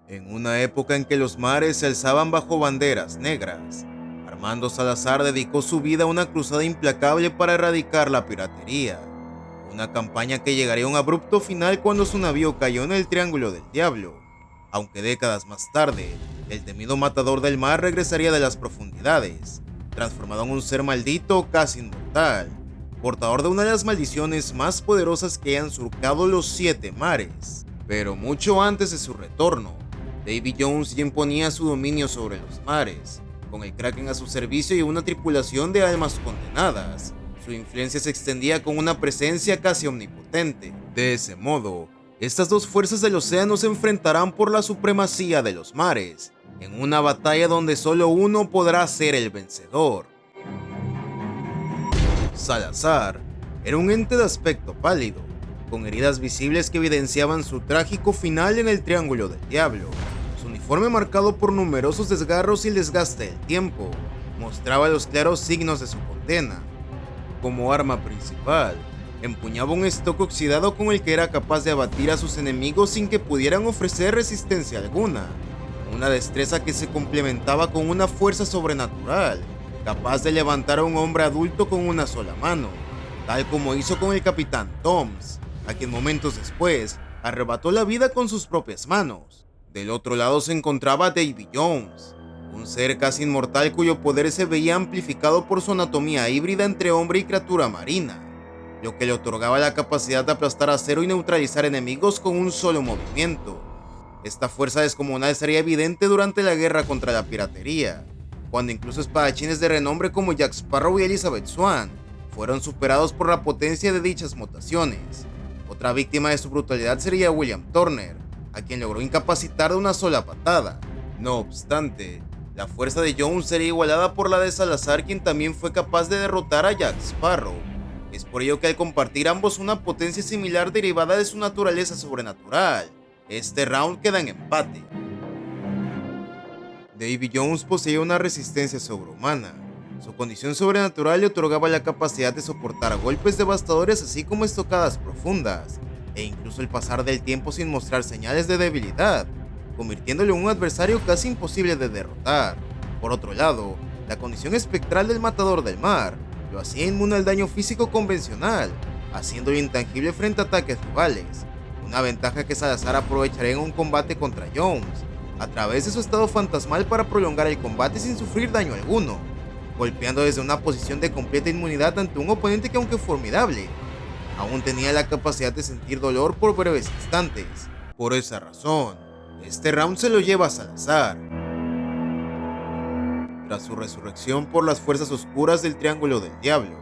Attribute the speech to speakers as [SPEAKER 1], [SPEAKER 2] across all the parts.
[SPEAKER 1] En una época en que los mares se alzaban bajo banderas negras, Armando Salazar dedicó su vida a una cruzada implacable para erradicar la piratería. Una campaña que llegaría a un abrupto final cuando su navío cayó en el Triángulo del Diablo. Aunque décadas más tarde, el temido matador del mar regresaría de las profundidades, transformado en un ser maldito casi inmortal, portador de una de las maldiciones más poderosas que hayan surcado los 7 mares. Pero mucho antes de su retorno, Davy Jones ya imponía su dominio sobre los mares, con el Kraken a su servicio y una tripulación de almas condenadas. Su influencia se extendía con una presencia casi omnipotente. De ese modo, estas dos fuerzas del océano se enfrentarán por la supremacía de los mares, en una batalla donde solo uno podrá ser el vencedor. Salazar era un ente de aspecto pálido, con heridas visibles que evidenciaban su trágico final en el Triángulo del Diablo. Su uniforme, marcado por numerosos desgarros y el desgaste del tiempo, mostraba los claros signos de su condena. Como arma principal, empuñaba un estoque oxidado con el que era capaz de abatir a sus enemigos sin que pudieran ofrecer resistencia alguna. Una destreza que se complementaba con una fuerza sobrenatural, capaz de levantar a un hombre adulto con una sola mano, tal como hizo con el Capitán Toms, a quien momentos después arrebató la vida con sus propias manos. Del otro lado se encontraba Davy Jones, un ser casi inmortal cuyo poder se veía amplificado por su anatomía híbrida entre hombre y criatura marina, lo que le otorgaba la capacidad de aplastar acero y neutralizar enemigos con un solo movimiento. Esta fuerza descomunal sería evidente durante la guerra contra la piratería, cuando incluso espadachines de renombre como Jack Sparrow y Elizabeth Swann fueron superados por la potencia de dichas mutaciones. Otra víctima de su brutalidad sería William Turner, a quien logró incapacitar de una sola patada. No obstante, la fuerza de Jones sería igualada por la de Salazar, quien también fue capaz de derrotar a Jack Sparrow. Es por ello que al compartir ambos una potencia similar derivada de su naturaleza sobrenatural, este round queda en empate. Davy Jones poseía una resistencia sobrehumana. Su condición sobrenatural le otorgaba la capacidad de soportar golpes devastadores así como estocadas profundas, e incluso el pasar del tiempo sin mostrar señales de debilidad, convirtiéndolo en un adversario casi imposible de derrotar. Por otro lado, la condición espectral del matador del mar lo hacía inmune al daño físico convencional, haciéndolo intangible frente a ataques rivales, una ventaja que Salazar aprovecharía en un combate contra Jones, a través de su estado fantasmal para prolongar el combate sin sufrir daño alguno, golpeando desde una posición de completa inmunidad ante un oponente que, aunque formidable, aún tenía la capacidad de sentir dolor por breves instantes. Por esa razón, este round se lo lleva a Salazar. Tras su resurrección por las fuerzas oscuras del Triángulo del Diablo,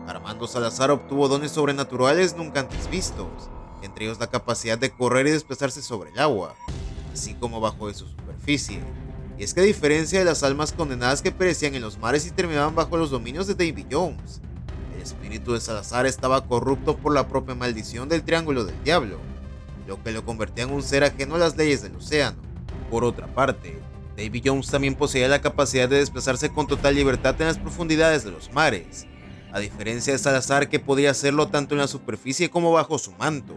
[SPEAKER 1] Armando Salazar obtuvo dones sobrenaturales nunca antes vistos, entre ellos la capacidad de correr y desplazarse sobre el agua, así como bajo de su superficie. Y es que, a diferencia de las almas condenadas que perecían en los mares y terminaban bajo los dominios de Davy Jones, el espíritu de Salazar estaba corrupto por la propia maldición del Triángulo del Diablo, lo que lo convertía en un ser ajeno a las leyes del océano. Por otra parte, Davy Jones también poseía la capacidad de desplazarse con total libertad en las profundidades de los mares, a diferencia de Salazar, que podía hacerlo tanto en la superficie como bajo su manto.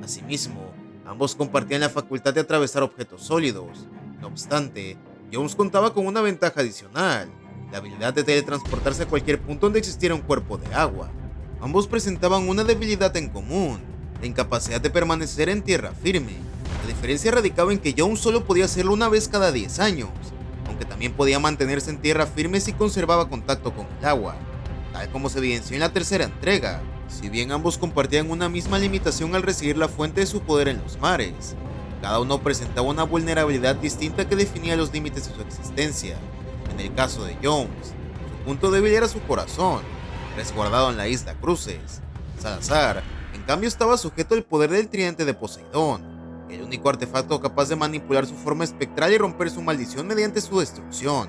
[SPEAKER 1] Asimismo, ambos compartían la facultad de atravesar objetos sólidos. No obstante, Jones contaba con una ventaja adicional, la habilidad de teletransportarse a cualquier punto donde existiera un cuerpo de agua. Ambos presentaban una debilidad en común, la incapacidad de permanecer en tierra firme. La diferencia radicaba en que Jones solo podía hacerlo una vez cada 10 años, aunque también podía mantenerse en tierra firme si conservaba contacto con el agua, tal como se evidenció en la tercera entrega. Si bien ambos compartían una misma limitación al recibir la fuente de su poder en los mares, cada uno presentaba una vulnerabilidad distinta que definía los límites de su existencia. En el caso de Jones, su punto débil era su corazón, resguardado en la isla Cruces. Salazar, en cambio, estaba sujeto al poder del tridente de Poseidón, el único artefacto capaz de manipular su forma espectral y romper su maldición mediante su destrucción.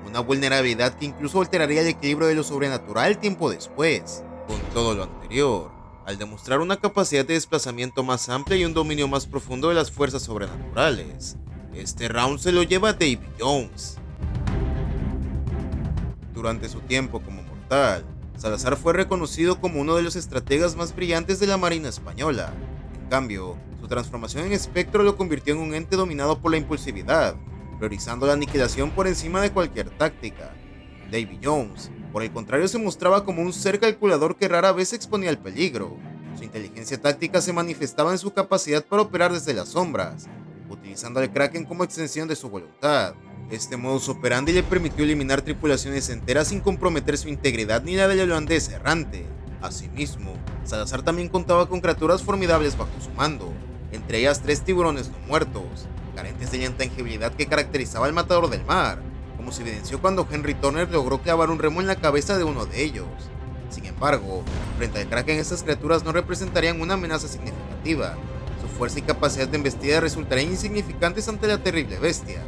[SPEAKER 1] Una vulnerabilidad que incluso alteraría el equilibrio de lo sobrenatural tiempo después. Con todo lo anterior, al demostrar una capacidad de desplazamiento más amplia y un dominio más profundo de las fuerzas sobrenaturales, este round se lo lleva a Davy Jones. Durante su tiempo como mortal, Salazar fue reconocido como uno de los estrategas más brillantes de la Marina española. En cambio, su transformación en espectro lo convirtió en un ente dominado por la impulsividad, priorizando la aniquilación por encima de cualquier táctica. Davy Jones, por el contrario, se mostraba como un ser calculador que rara vez se exponía al peligro. Su inteligencia táctica se manifestaba en su capacidad para operar desde las sombras, utilizando al Kraken como extensión de su voluntad. Este modus operandi le permitió eliminar tripulaciones enteras sin comprometer su integridad ni la del holandés errante. Asimismo, Salazar también contaba con criaturas formidables bajo su mando, entre ellas 3 tiburones no muertos, carentes de la intangibilidad que caracterizaba al matador del mar, como se evidenció cuando Henry Turner logró clavar un remo en la cabeza de uno de ellos. Sin embargo, frente al Kraken estas criaturas no representarían una amenaza significativa. Su fuerza y capacidad de embestida resultarían insignificantes ante la terrible bestia.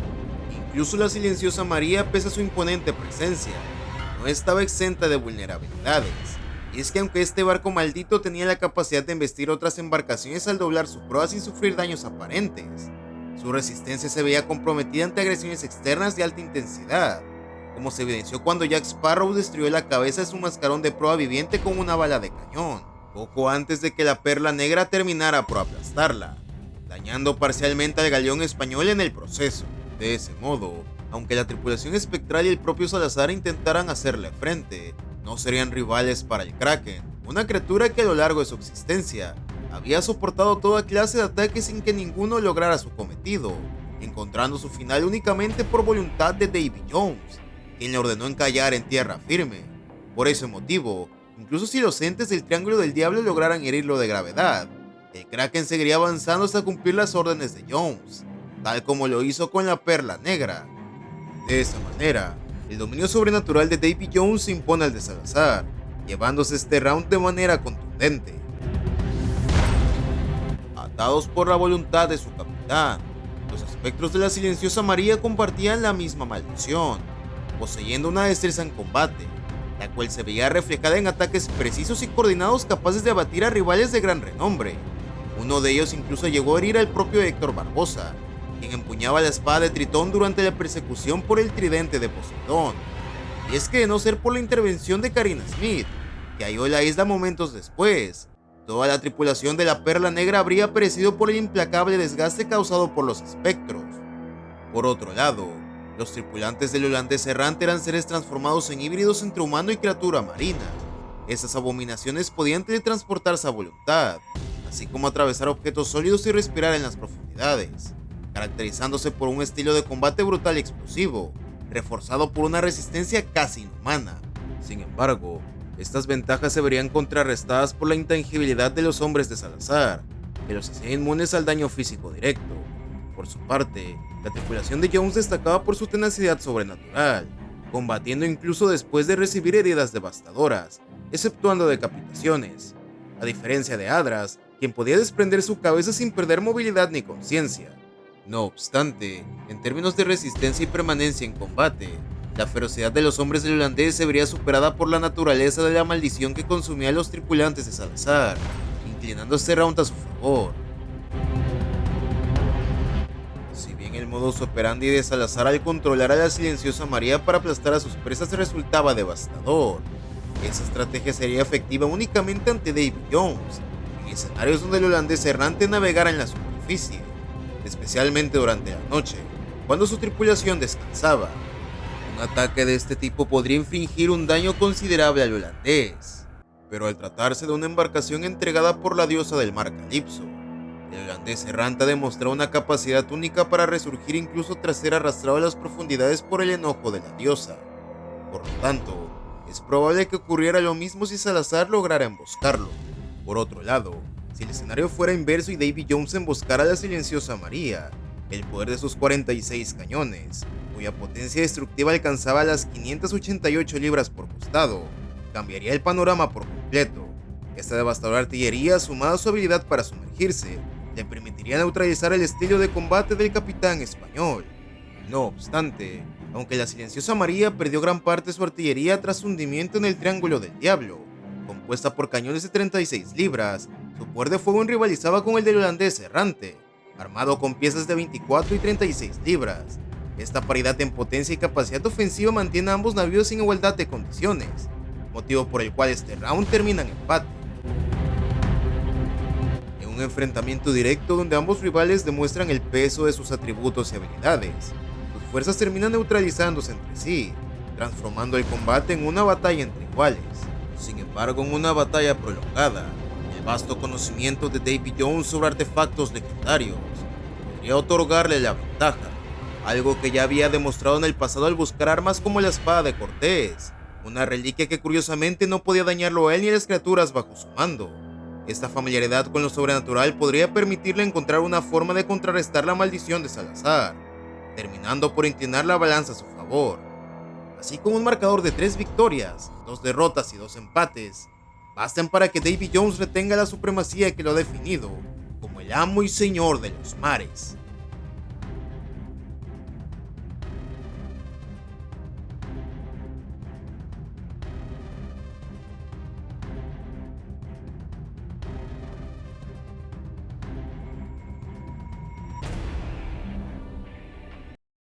[SPEAKER 1] Incluso la silenciosa María, pese a su imponente presencia, no estaba exenta de vulnerabilidades. Y es que aunque este barco maldito tenía la capacidad de embestir otras embarcaciones al doblar su proa sin sufrir daños aparentes, su resistencia se veía comprometida ante agresiones externas de alta intensidad, como se evidenció cuando Jack Sparrow destruyó la cabeza de su mascarón de proa viviente con una bala de cañón, poco antes de que la Perla Negra terminara por aplastarla, dañando parcialmente al galeón español en el proceso. De ese modo, aunque la tripulación espectral y el propio Salazar intentaran hacerle frente, no serían rivales para el Kraken, una criatura que a lo largo de su existencia había soportado toda clase de ataques sin que ninguno lograra su cometido, encontrando su final únicamente por voluntad de Davy Jones, quien le ordenó encallar en tierra firme. Por ese motivo, incluso si los entes del Triángulo del Diablo lograran herirlo de gravedad, el Kraken seguiría avanzando hasta cumplir las órdenes de Jones, tal como lo hizo con la Perla Negra. De esa manera, el dominio sobrenatural de Davy Jones se impone al de Salazar, llevándose este round de manera contundente. Atados por la voluntad de su capitán, los espectros de la silenciosa María compartían la misma maldición, poseyendo una destreza en combate, la cual se veía reflejada en ataques precisos y coordinados capaces de abatir a rivales de gran renombre. Uno de ellos incluso llegó a herir al propio Héctor Barbosa, quien empuñaba la espada de Tritón durante la persecución por el tridente de Poseidón. Y es que de no ser por la intervención de Karina Smith, que halló la isla momentos después, toda la tripulación de la Perla Negra habría perecido por el implacable desgaste causado por los espectros. Por otro lado, los tripulantes del holandés errante eran seres transformados en híbridos entre humano y criatura marina. Esas abominaciones podían teletransportarse a voluntad, así como atravesar objetos sólidos y respirar en las profundidades, caracterizándose por un estilo de combate brutal y explosivo, reforzado por una resistencia casi inhumana. Sin embargo, estas ventajas se verían contrarrestadas por la intangibilidad de los hombres de Salazar, que los hacía inmunes al daño físico directo. Por su parte, la tripulación de Jones destacaba por su tenacidad sobrenatural, combatiendo incluso después de recibir heridas devastadoras, exceptuando decapitaciones, a diferencia de Adras, quien podía desprender su cabeza sin perder movilidad ni conciencia. No obstante, en términos de resistencia y permanencia en combate, la ferocidad de los hombres del holandés se vería superada por la naturaleza de la maldición que consumía a los tripulantes de Salazar, inclinando este round a su favor. Si bien el modus operandi de Salazar al controlar a la silenciosa María para aplastar a sus presas resultaba devastador, esa estrategia sería efectiva únicamente ante Davy Jones, en escenarios donde el holandés errante navegara en la superficie, especialmente durante la noche, cuando su tripulación descansaba. Un ataque de este tipo podría infligir un daño considerable al holandés, pero al tratarse de una embarcación entregada por la diosa del mar Calipso, el holandés errante demostró una capacidad única para resurgir incluso tras ser arrastrado a las profundidades por el enojo de la diosa. Por lo tanto, es probable que ocurriera lo mismo si Salazar lograra emboscarlo. Por otro lado, si el escenario fuera inverso y Davy Jones emboscara a la silenciosa María, el poder de sus 46 cañones, cuya potencia destructiva alcanzaba las 588 libras por costado, cambiaría el panorama por completo. Esta devastadora artillería, sumada a su habilidad para sumergirse, le permitiría neutralizar el estilo de combate del capitán español. No obstante, aunque la silenciosa María perdió gran parte de su artillería tras su hundimiento en el Triángulo del Diablo, compuesta por cañones de 36 libras, su poder de fuego rivalizaba con el del holandés errante, armado con piezas de 24 y 36 libras. Esta paridad en potencia y capacidad ofensiva mantiene a ambos navíos en igualdad de condiciones, motivo por el cual este round termina en empate. En un enfrentamiento directo donde ambos rivales demuestran el peso de sus atributos y habilidades. Sus fuerzas terminan neutralizándose entre sí, transformando el combate en una batalla entre iguales. Sin embargo, en una batalla prolongada, el vasto conocimiento de Davy Jones sobre artefactos legendarios podría otorgarle la ventaja, algo que ya había demostrado en el pasado al buscar armas como la espada de Cortés, una reliquia que curiosamente no podía dañarlo a él ni a las criaturas bajo su mando. Esta familiaridad con lo sobrenatural podría permitirle encontrar una forma de contrarrestar la maldición de Salazar, terminando por inclinar la balanza a su favor. Así como un marcador de 3 victorias, 2 derrotas y 2 empates, bastan para que Davy Jones retenga la supremacía que lo ha definido como el amo y señor de los mares.